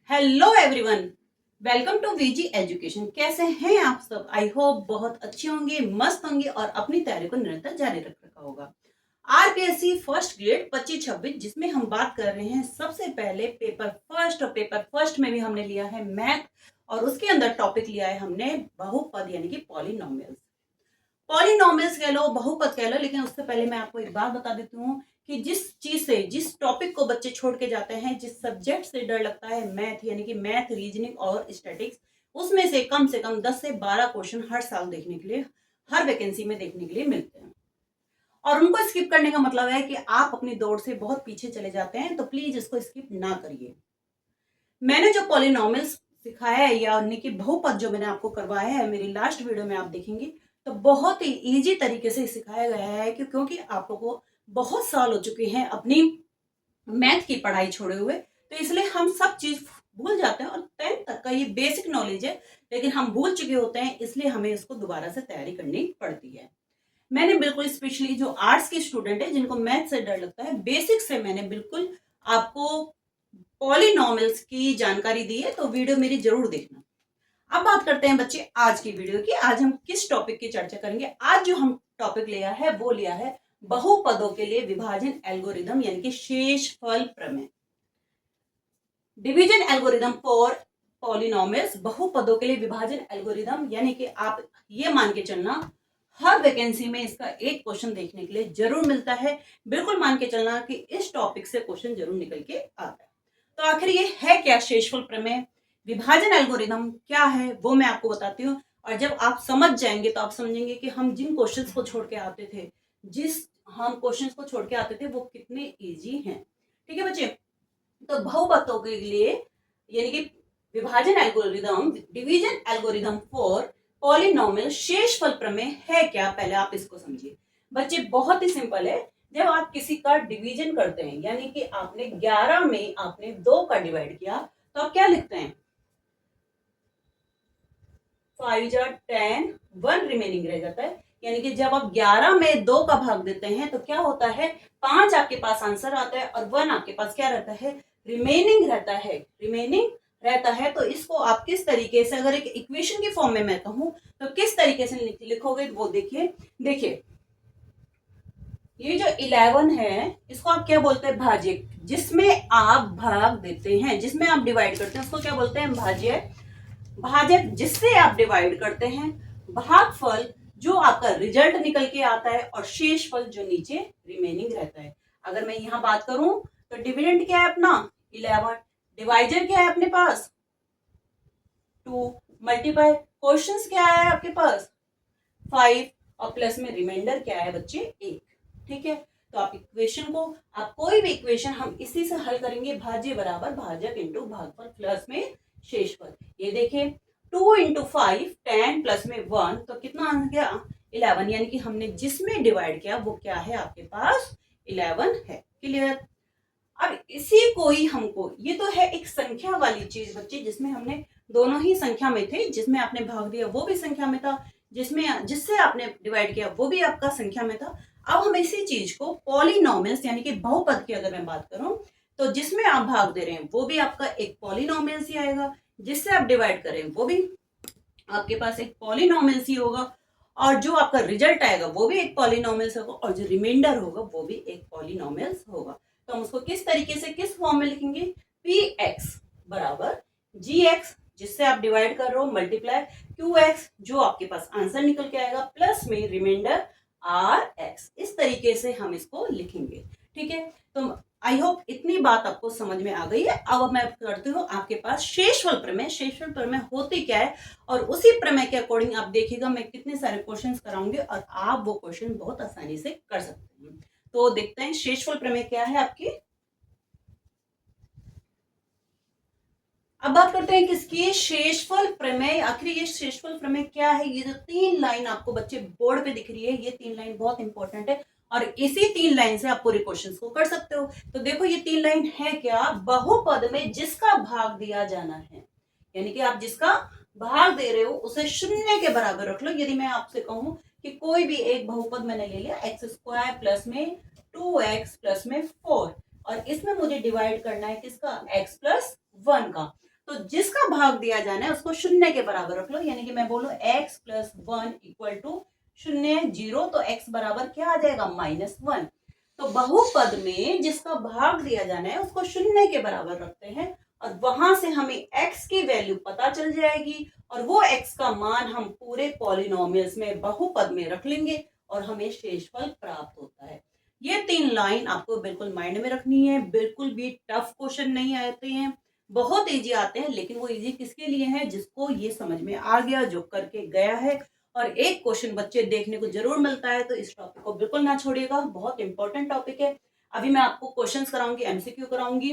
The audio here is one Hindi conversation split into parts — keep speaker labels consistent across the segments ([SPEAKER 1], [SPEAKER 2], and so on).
[SPEAKER 1] Hello everyone, welcome to VG education. कैसे हैं आप सब? आई होप बहुत अच्छे होंगे, मस्त होंगे और अपनी तैयारी को निरंतर जारी रख रखा होगा। आरपीएससी फर्स्ट ग्रेड 25-26 जिसमें हम बात कर रहे हैं सबसे पहले पेपर फर्स्ट, और पेपर फर्स्ट में भी हमने लिया है मैथ और उसके अंदर टॉपिक लिया है हमने बहुपद यानी कि पॉलिनोमियल्स। पॉलिनोमियल्स कह लो, बहुपद कह लो, लेकिन उससे पहले मैं आपको एक बात बता देती हूँ कि जिस चीज से, जिस टॉपिक को बच्चे छोड़ के जाते हैं, जिस सब्जेक्ट से डर लगता है, मैथ यानी कि मैथ, रीजनिंग और स्टैटिक्स, उसमें से कम 10 से 12 क्वेश्चन हर साल देखने के लिए, हर वैकेंसी में देखने के लिए मिलते हैं। और उनको स्किप करने का मतलब है कि आप अपनी दौड़ से बहुत पीछे चले जाते हैं, तो प्लीज इसको स्किप ना करिए। मैंने जो पॉलिनोमियल्स सिखाया है यानी कि बहुपद जो मैंने आपको करवाया है, मेरी लास्ट वीडियो में आप देखेंगे तो बहुत ही इजी तरीके से सिखाया गया है क्योंकि आप लोगों को बहुत साल हो चुके हैं अपनी मैथ की पढ़ाई छोड़े हुए, तो इसलिए हम सब चीज भूल जाते हैं और 10th तक का ये बेसिक नॉलेज है, लेकिन हम भूल चुके होते हैं, इसलिए हमें इसको दोबारा से तैयारी करनी पड़ती है। मैंने बिल्कुल स्पेशली जो आर्ट्स के स्टूडेंट है जिनको मैथ से डर लगता है, बेसिक से मैंने बिल्कुल आपको पॉलिनोमियल्स की जानकारी दी है, तो वीडियो मेरी जरूर देखना। अब बात करते हैं बच्चे आज की वीडियो की। आज हम किस टॉपिक की चर्चा करेंगे? आज जो हम टॉपिक लिया है वो लिया है बहुपदों के लिए विभाजन एल्गोरिदम यानी कि शेषफल प्रमेय, डिवीजन एल्गोरिदम फॉर पॉलिनोमियल्स। बहुपदों के लिए विभाजन एल्गोरिदम यानी कि आप ये मान के चलना हर वैकेंसी में इसका एक क्वेश्चन देखने के लिए जरूर मिलता है। बिल्कुल मान के चलना कि इस टॉपिक से क्वेश्चन जरूर निकल के आता है। तो आखिर ये है क्या शेषफल प्रमेय, विभाजन एल्गोरिदम क्या है, वो मैं आपको बताती हूँ। और जब आप समझ जाएंगे तो आप समझेंगे कि हम जिन क्वेश्चंस को छोड़ के आते थे, जिस हम क्वेश्चंस को छोड़ के आते थे, वो कितने इजी हैं। ठीक है बच्चे, तो बहुपदों के लिए यानी कि विभाजन algorithm, division algorithm for polynomial शेषफल प्रमेय है क्या, पहले आप इसको समझिए। बच्चे बहुत ही सिंपल है। जब आप किसी का डिवीजन करते हैं यानी कि आपने 11 में आपने 2 का डिवाइड किया, तो आप क्या लिखते हैं? 5 जा 10, 1 रिमेनिंग रह जाता है। यानी कि जब आप 11 में 2 का भाग देते हैं तो क्या होता है? 5 आपके पास आंसर आता है और 1 आपके पास क्या रहता है? रिमेनिंग रहता है। रिमेनिंग रहता है। तो इसको आप किस तरीके से, अगर एक इक्वेशन की फॉर्म में मैं कहूं तो किस तरीके से लिखोगे, वो देखिए। देखिए, ये जो 11 है इसको आप क्या बोलते हैं? भाज्य। जिसमें आप भाग देते हैं, जिसमें आप डिवाइड करते हैं, उसको क्या बोलते हैं? भाज्य। भाजक जिससे आप डिवाइड करते हैं, भागफल जो आपका रिजल्ट निकल के आता है, और शेषफल जो नीचे रिमेनिंग रहता है। अगर मैं यहां बात करूं तो डिविडेंड क्या है अपना? 11। डिवाइजर क्या है अपने पास? 2। मल्टीप्लाई क्वेश्चंस क्या है आपके पास? 5। और प्लस में रिमाइंडर क्या है बच्चे? 1। ठीक है, तो आप इक्वेशन को, आप कोई भी इक्वेशन हम इसी से हल करेंगे। भाज्य बराबर भाजक इंटू भागफल प्लस में शेषफल। ये देखिए, 2 इंटू 5 10 प्लस में 1, तो कितना आ गया? 11। यानी कि हमने जिसमें डिवाइड किया वो क्या है आपके पास? 11 है। क्लियर? अब इसी को ही हमको, ये तो है एक संख्या वाली चीज बच्चे, जिसमें हमने दोनों ही संख्या में थे। जिसमें आपने भाग दिया वो भी संख्या में था, जिसमें जिससे आपने डिवाइड किया वो भी आपका संख्या में था। अब हम इसी चीज को पॉलिनोमियल्स यानी कि बहुपद की अगर मैं बात करूं, तो जिसमें आप भाग दे रहे हैं वो भी आपका एक पॉलिनोमियल्स ही आएगा, जिससे आप डिवाइड करें वो भी आपके पास एक पॉलिनोमियल्स ही होगा, और जो आपका रिजल्ट आएगा वो भी एक पॉलिनोमियल्स होगा, और जो रिमाइंडर होगा वो भी एक पॉलिनोमियल्स होगा। तो हम उसको किस तरीके से, किस फॉर्म में लिखेंगे? पी एक्स बराबर जी एक्स, जिससे आप डिवाइड कर रहे हो, मल्टीप्लाई क्यू एक्स जो आपके पास आंसर निकल के आएगा, प्लस में रिमाइंडर आर एक्स। इस तरीके से हम इसको लिखेंगे। ठीक है, तो आई होप इतनी बात आपको समझ में आ गई है। अब मैं करती हूँ आपके पास शेषफल प्रमेय। शेषफल प्रमेय होती क्या है, और उसी प्रमेय के अकॉर्डिंग आप देखिएगा मैं कितने सारे क्वेश्चंस कराऊंगे और आप वो क्वेश्चन बहुत आसानी से कर सकते हैं। तो देखते हैं शेषफल प्रमेय क्या है आपकी। अब बात करते हैं किसकी? शेषफल प्रमेय। आखिर ये शेषफल प्रमेय क्या है? ये जो 3 लाइन आपको बच्चे बोर्ड पे दिख रही है, ये 3 लाइन बहुत इंपॉर्टेंट है, और इसी 3 लाइन से आप पूरे क्वेश्चन को कर सकते हो। तो देखो ये 3 लाइन है क्या? बहुपद में जिसका भाग दिया जाना है, यानी कि आप जिसका भाग दे रहे हो उसे शून्य के बराबर रख लो। यदि मैं आपसे कहूं कि कोई भी एक बहुपद मैंने ले लिया, एक्स स्क्वायर प्लस में 2x प्लस में 4, और इसमें मुझे डिवाइड करना है किसका? x प्लस 1 का। तो जिसका भाग दिया जाना है उसको शून्य के बराबर रख लो, यानी कि मैं बोलूं x प्लस 1 इक्वल टू शून्य, जीरो, तो x बराबर क्या आ जाएगा -1। तो बहुपद में जिसका भाग दिया जाना है उसको शून्य के बराबर रखते हैं और वहां से हमें x की वैल्यू पता चल जाएगी और वो x का मान हम पूरे पॉलिनोमियल्स में बहुपद में रख लेंगे और हमें शेषफल प्राप्त होता है। ये 3 लाइन आपको बिल्कुल माइंड में रखनी है, बिल्कुल भी टफ क्वेश्चन नहीं आते हैं, बहुत इजी आते हैं, लेकिन वो इजी किसके लिए है, जिसको ये समझ में आ गया, जो करके गया है। और एक क्वेश्चन बच्चे देखने को जरूर मिलता है, तो इस टॉपिक को बिल्कुल ना छोड़िएगा, बहुत इंपॉर्टेंट टॉपिक है। अभी मैं आपको क्वेश्चंस कराऊंगी, एमसीक्यू कराऊंगी,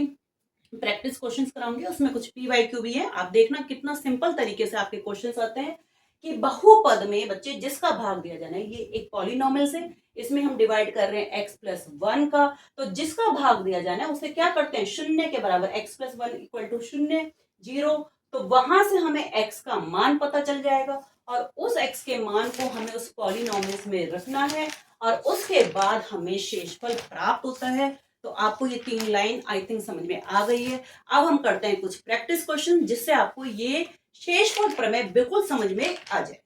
[SPEAKER 1] प्रैक्टिस क्वेश्चंस कराऊंगी, उसमें कुछ पीवाईक्यू भी है। आप देखना कितना सिंपल तरीके से आपके क्वेश्चंस आते हैं कि बहुपद में बच्चे जिसका भाग दिया जाना है, ये एक पॉलिनोमियल से, इसमें हम डिवाइड कर रहे हैं x प्लस 1 का, तो जिसका भाग दिया जाना है उसे क्या करते हैं, शून्य के बराबर, x प्लस 1 इक्वल टू शून्य, जीरो, तो वहां से हमें x का मान पता चल जाएगा और उस x के मान को हमें उस पॉलिनोमियल में रखना है और उसके बाद हमें शेषफल प्राप्त होता है। तो आपको ये 3 लाइन आई थिंक समझ में आ गई है। अब हम करते हैं कुछ प्रैक्टिस क्वेश्चन जिससे आपको ये शेषफल प्रमेय बिल्कुल समझ में आ जाए।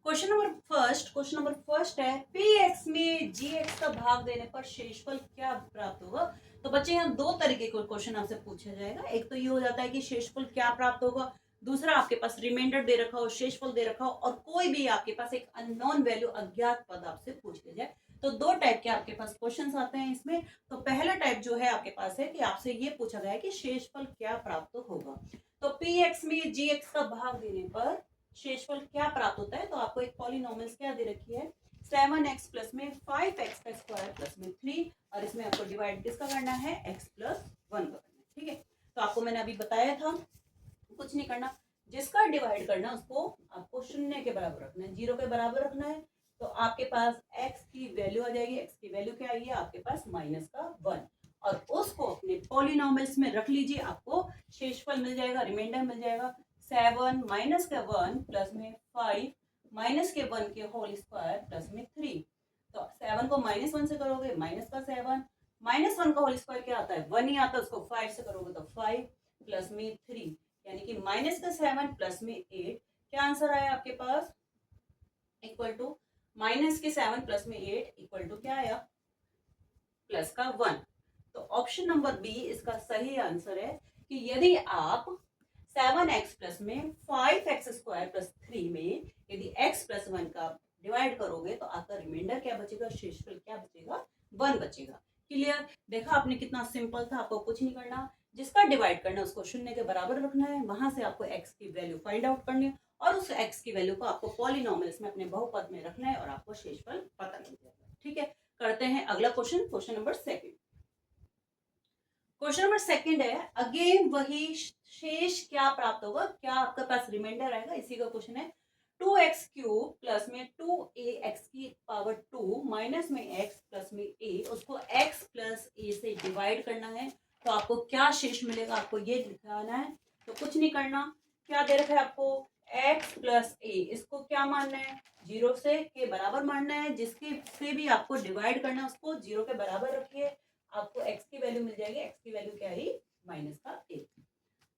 [SPEAKER 1] क्वेश्चन नंबर फर्स्ट है, px में gx का भाग देने पर शेषफल क्या प्राप्त होगा। तो बच्चे यहाँ दो तरीके के क्वेश्चन आपसे पूछा जाएगा, एक तो ये हो जाता है कि शेषफल क्या प्राप्त होगा, दूसरा आपके पास रिमाइंडर दे रखा हो, शेषफल दे रखा हो और कोई भी आपके पास एक अननोन वैल्यू, अज्ञात पद आपसे पूछ लिया जाए। तो दो टाइप के आपके पास क्वेश्चन आते हैं इसमें। तो पहला टाइप जो है आपके पास है कि आपसे ये पूछा गया है कि शेषफल क्या प्राप्त होगा। तो px में gx का भाग देने पर शेषफल क्या प्राप्त होता है, तो आपको एक पॉलिनोमियल्स क्या दे रखी है, 7x प्लस में 5x का स्क्वायर प्लस में 3 और इसमें आपको डिवाइड किसका करना है, x प्लस 1 का करना है। ठीक है, तो आपको मैंने अभी बताया था, कुछ नहीं करना, जिसका डिवाइड करना उसको आपको शून्य के बराबर रखना है, जीरो के बराबर रखना है। तो आपके पास x की वैल्यू आ जाएगी, x की वैल्यू क्या आई है आपके पास -1 और उसको अपने पॉलिनोमियल्स में रख लीजिए, आपको शेषफल मिल जाएगा, रिमाइंडर मिल जाएगा। 7 माइनस का 1 प्लस में 5 माइनस के 1 के होल स्क्वायर प्लस में 3। तो 7 को -1 से करोगे माइनस का 7, -1 का होल स्क्वायर क्या आता है, 1 ही आता है, उसको 5 से करोगे तो 5 प्लस में 3, यानी कि -7 प्लस में 8, क्या आंसर आया आपके पास, इक्वल टू -7 प्लस में 8 इक्वल टू क्या आया, प्लस का 1। तो ऑप्शन नंबर बी इसका सही आंसर है कि यदि आप 7x प्लस में 5x स्क्वायर प्लस 3 में यदि x प्लस 1 का डिवाइड करोगे तो आपका रिमाइंडर क्या बचेगा, शेषफल क्या बचेगा, 1 बचेगा। क्लियर, देखा आपने कितना सिंपल था, आपको कुछ नहीं करना, जिसका डिवाइड करना है उसको शून्य के बराबर रखना है, वहां से आपको x की वैल्यू फाइंड आउट करनी है और उस x की वैल्यू को आपको पॉलिनोमियल्स में अपने बहुपद में रखना है और आपको शेषफल पता लग जाएगा। ठीक है, करते हैं अगला question, question number second. Question number second है, अगेन वही शेष क्या प्राप्त होगा, क्या आपके पास रिमाइंडर आएगा, इसी का क्वेश्चन है। 2x क्यूब प्लस में 2ax की पावर 2 माइनस में x प्लस में a, उसको x प्लस a से डिवाइड करना है, तो आपको क्या शेष मिलेगा, आपको ये दिखाना है। तो कुछ नहीं करना, क्या दे रखा है आपको, x प्लस a, इसको क्या मानना है, जीरो से के बराबर मानना है, जिसके से भी आपको डिवाइड करना है उसको जीरो के बराबर रखिए, आपको x की वैल्यू मिल जाएगी, x की वैल्यू क्या है, माइनस का 1।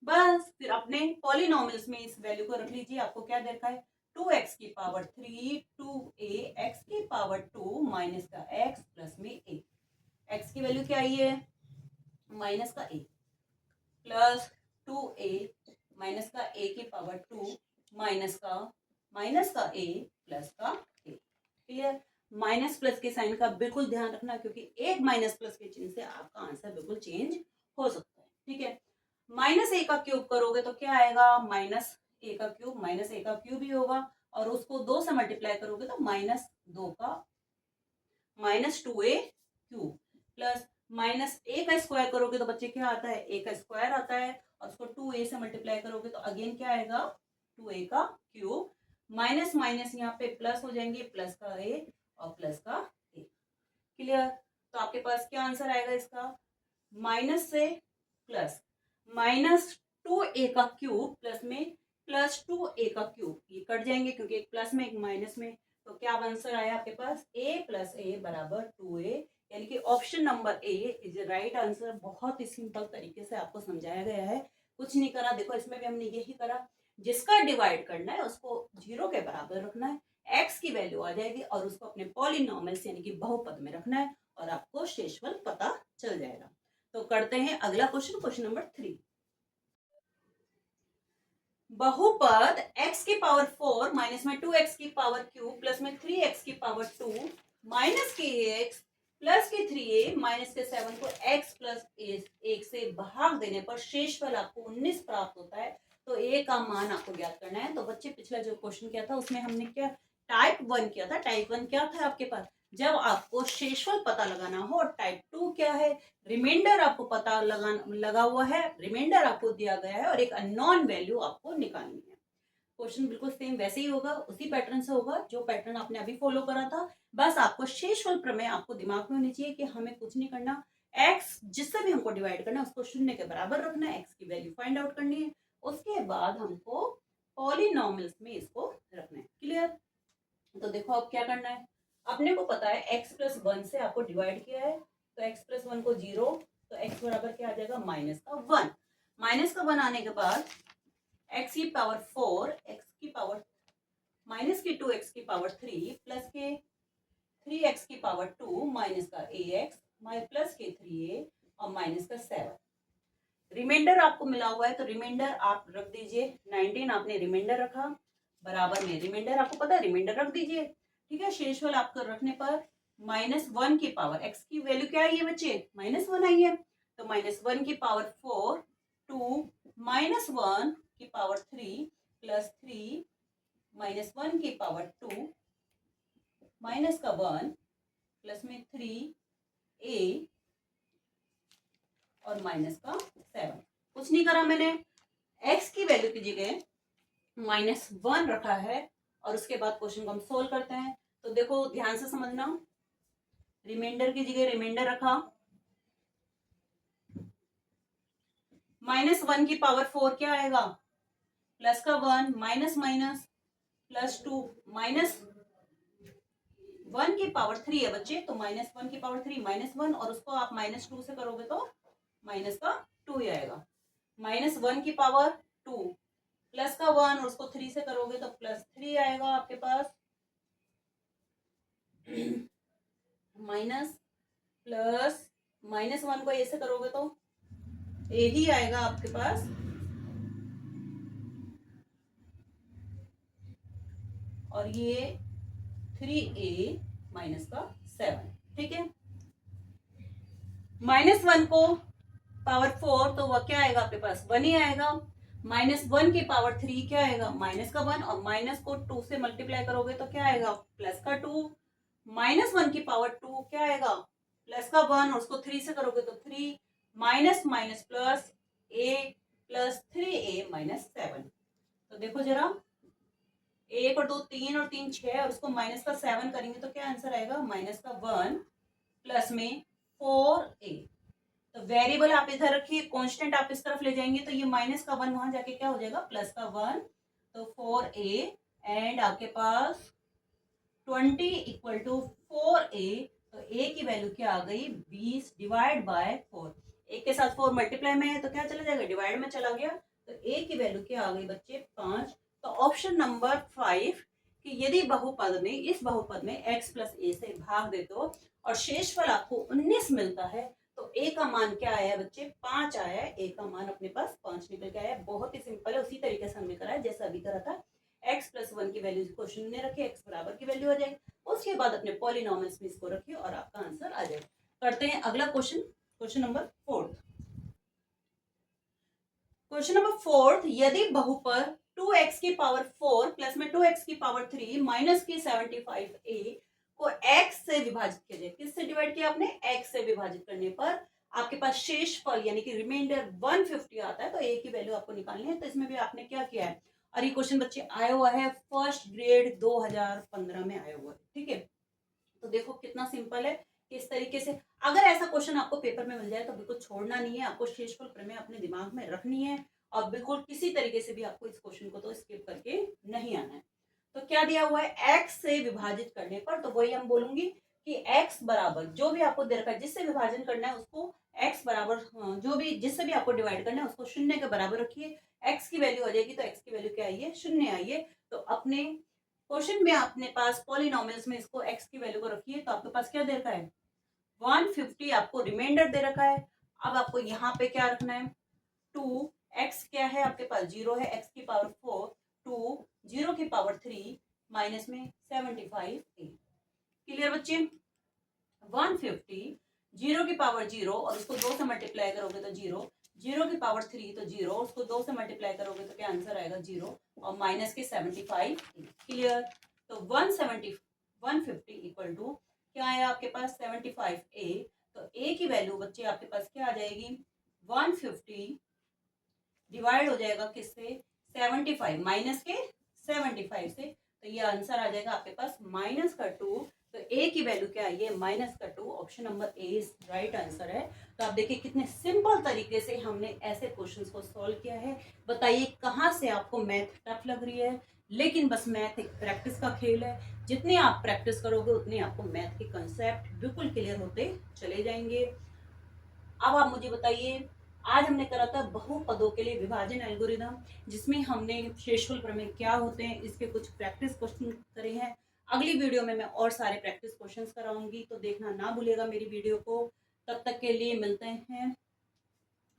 [SPEAKER 1] बस फिर अपने पॉलिनोमियल्स में इस वैल्यू को रख लीजिए, आपको क्या दे रखा है, 2x की पावर 3 2a x की पावर 2 माइनस का x प्लस में a, x की वैल्यू क्या आई है, माइनस का a प्लस 2a माइनस का a की पावर 2 माइनस का a प्लस का a। क्लियर, माइनस प्लस के साइन का बिल्कुल ध्यान रखना, क्योंकि एक माइनस प्लस के चिन्ह से आपका आंसर बिल्कुल चेंज हो सकता है। ठीक है, -a का क्यूब करोगे तो क्या आएगा, -a का क्यूब, -a का क्यूब ही होगा और उसको 2 से मल्टीप्लाई करोगे तो -2 का -2a क्यूब प्लस -a का स्क्वायर करोगे तो बच्चे क्या आता है, a का स्क्वायर आता है और उसको 2a से मल्टीप्लाई करोगे तो अगेन क्या आएगा, 2a का क्यूब, माइनस माइनस यहाँ पे प्लस हो जाएंगे, प्लस का a और प्लस का a। क्लियर, तो आपके पास क्या आंसर आएगा इसका, माइनस से प्लस, -2a का क्यूब प्लस में +2a का क्यूब, ये कट जाएंगे क्योंकि एक प्लस में एक माइनस में, तो क्या आंसर आया आपके पास, a प्लस a बराबर 2a, यानी कि option number A is right answer. बहुत ही सिंपल तरीके से आपको समझाया गया है, कुछ नहीं करा। देखो इसमें भी हमने यही करा, जिसका डिवाइड करना है उसको 0 के बराबर रखना है, x की वैल्यू आ जाएगी और उसको अपने पॉलिनॉमियल्स यानी कि बहुपद में रखना है और आपको शेषफल पता चल जाएगा। तो करते हैं अगला क्वेश्चन, क्वेश्चन नंबर 3। बहुपद x की पावर 4 माइनस में 2x की पावर क्यूब प्लस में 3x की पावर 2 माइनस के x प्लस के 3a माइनस के 7 को x प्लस 1 से भाग देने पर शेषफल आपको 19 प्राप्त होता है। तो a का मान आपको ज्ञात करना है। तो बच्चे पिछला जो क्वेश्चन किया था उसमें हमने क्या टाइप 1 किया था। टाइप 1 क्या था आपके पास, जब आपको शेषफल पता लगाना हो। और टाइप 2 क्या है, रिमाइंडर आपको पता लगा हुआ है, रिमाइंडर आपको दिया गया है और एक अननोन वैल्यू आपको निकालनी है। क्वेश्चन बिल्कुल सेम वैसे ही होगा, उसी पैटर्न से होगा जो पैटर्न आपने अभी फॉलो करा था। बस आपको शेषफल प्रमेय आपको दिमाग में होनी चाहिए कि हमें कुछ नहीं करना, एक्स जिससे भी हमको डिवाइड करना है उसको 0 के बराबर रखना है, एक्स की वैल्यू फाइंड आउट करनी है, उसके बाद हमको पॉलिनॉमियल्स में इसको रखना है। क्लियर। तो देखो अब क्या करना है, अपने को पता है x प्लस 1 से आपको डिवाइड किया है, तो x प्लस 1 को 0, तो x बराबर क्या आ जाएगा माइनस का 1। माइनस का 1 आने के बाद x की पावर 4, x की पावर माइनस की 2x की पावर 3 प्लस के 3x की पावर 2 माइनस का ax प्लस के 3a और माइनस का 7। रिमाइंडर आपको मिला हुआ है तो रिमाइंडर आप रख दीजिए। 19 आपने रिमाइंडर रखा, बराबर में रिमाइंडर आपको पता है रिमाइंडर रख दीजिए। ठीक है, शेषफल आपको रखने पर -1 की पावर, x की वैल्यू क्या आई है बच्चे, -1 आई है, तो -1 की पावर 4 2 -1 की पावर 3 प्लस 3 -1 की पावर 2 माइनस का 1 प्लस में 3a और माइनस का 7। कुछ नहीं करा मैंने, x की वैल्यू की जगह -1 रखा है और उसके बाद क्वेश्चन को हम सोल्व करते हैं। तो देखो ध्यान से समझना, रिमाइंडर की जगह रिमाइंडर रखा, -1 की पावर 4 क्या आएगा, प्लस का 1 माइनस माइनस प्लस 2 -1 की पावर 3 है बच्चे, तो -1 की पावर 3 -1 और उसको आप -2 से करोगे तो माइनस का 2 ही आएगा। -1 की पावर 2 प्लस का 1 और उसको 3 से करोगे तो +3 आएगा आपके पास, माइनस प्लस -1 को ए से करोगे तो ए ही आएगा आपके पास, और ये 3a माइनस का 7। ठीक है, -1 को पावर 4 तो वह क्या आएगा आपके पास 1 ही आएगा, -1 की पावर 3 क्या आएगा माइनस का 1 और माइनस को 2 से मल्टीप्लाई करोगे तो क्या आएगा प्लस का 2, -1 की पावर 2 क्या आएगा प्लस का 1 और उसको 3 से करोगे तो 3 minus minus plus a plus 3a minus 7। तो देखो जरा, 1 और 2 3 और 3 6 और उसको माइनस का 7 करेंगे तो क्या आंसर आएगा माइनस का 1 प्लस में 4a। तो वेरिएबल आप इधर रखिए, कांस्टेंट आप इस तरफ ले जाएंगे तो ये माइनस का 1 वहां जाके क्या हो जाएगा प्लस का 1, तो 4a एंड आपके पास 20 इक्वल टू 4a। तो a की वैल्यू क्या आ गई 20 डिवाइड बाय 4, एक के साथ 4 मल्टीप्लाई में है तो क्या चला जाएगा डिवाइड में चला गया, तो a की वैल्यू क्या आ गई बच्चे 5। तो ऑप्शन नंबर 5 कि यदि बहुपद में इस बहुपद में x प्लस a से भाग दे दो और शेषफल आपको 19 मिलता है तो a का मान क्या आया है बच्चे 5 आया है, a का मान अपने पास 5 निकल के आया है। बहुत ही सिंपल है, उसी तरीके से हमने करा है जैसा अभी करा था। x प्लस 1 की वैल्यू को शून्य रखे, x बराबर की वैल्यू आ जाएगी, उसके बाद अपने पॉलिनॉमियल्स में इसको रखिए और आपका आंसर आ जाएगा। करते हैं अगला question, question number 4। Question number 4, यदि बहुपद 2x की पावर 4 प्लस में 2x की पावर 3 माइनस की 75a को x से विभाजित किया जाए, किससे डिवाइड किया आपने x से विभाजित करने पर आपके पास शेषफल यानी कि रिमाइंडर 150 आता है, तो a की वैल्यू आपको निकालनी है। तो इसमें भी आपने क्या किया है, और ये क्वेश्चन बच्चे आया हुआ है फर्स्ट ग्रेड 2015 में आया हुआ है। ठीक है, तो देखो कितना सिंपल है, किस तरीके से अगर ऐसा क्वेश्चन आपको पेपर में मिल जाए तो बिल्कुल छोड़ना नहीं है, आपको शेषफल प्रमेय अपने दिमाग में रखनी है और बिल्कुल किसी तरीके से भी आपको इस क्वेश्चन को तो स्किप करके नहीं आना है। तो क्या दिया हुआ है x से विभाजित करने पर, तो वही हम बोलूंगी कि x बराबर जो भी आपको दे रखा है, जिससे विभाजन करना है उसको x बराबर जो भी जिससे भी आपको डिवाइड करना है उसको शून्य के बराबर रखिए। x की वैल्यू आ जाएगी तो x की वैल्यू क्या आई है, शून्य आई है। तो अपने क्वेश्चन में अपने पास पॉलिनोमियल्स में इसको x की वैल्यू को रखिए। तो आपके पास क्या दे रखा है, 150 आपको रिमाइंडर दे रखा है। अब आपको यहाँ पे क्या रखना है, 2 x क्या है आपके पास 0 है, x की पावर 4 2 0 की पावर 3 माइनस में 75 क्लियर बच्चे। 150 0 की पावर 0 और उसको 2 से मल्टीप्लाई करोगे तो 0, 0 की पावर 3 तो 0, उसको 2 से मल्टीप्लाई करोगे तो क्या आंसर आएगा 0 और माइनस के 75 क्लियर। तो 150 इक्वल टू क्या आया आपके पास 75a। तो a की वैल्यू बच्चे आपके पास क्या आ जाएगी, 150 डिवाइड हो जाएगा किससे, 75 माइनस के 75 से। तो ये आंसर आ जाएगा आपके पास माइनस का 2। तो ए की वैल्यू क्या है, माइनस का 2। Option number A is right answer है। तो आप देखिए कितने सिंपल तरीके से हमने ऐसे क्वेश्चंस को सॉल्व किया है। बताइए कहाँ से आपको मैथ टफ लग रही है, लेकिन बस मैथ एक प्रैक्टिस का खेल है। जितनी आप प्रैक्टिस करोगे उतनी आपको मैथ के कंसेप्ट बिल्कुल क्लियर होते चले जाएंगे। अब आप मुझे बताइए, आज हमने करा था बहुपदों के लिए विभाजन एल्गोरिदम, जिसमें हमने शेषफल प्रमेय क्या होते हैं इसके कुछ प्रैक्टिस क्वेश्चन करे हैं। अगली वीडियो में मैं और सारे प्रैक्टिस क्वेश्चंस कराऊंगी, तो देखना ना भूलिएगा मेरी वीडियो को। तब तक के लिए मिलते हैं,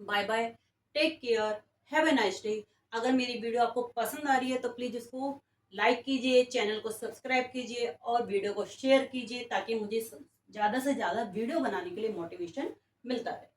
[SPEAKER 1] bye bye, take care, have a nice day. अगर मेरी वीडियो आपको पसंद आ रही है तो प्लीज इसको लाइक कीजिए, चैनल को सब्सक्राइब कीजिए और वीडियो को शेयर कीजिए, ताकि मुझे ज़्यादा से ज़्यादा वीडियो बनाने के लिए मोटिवेशन मिलता रहे।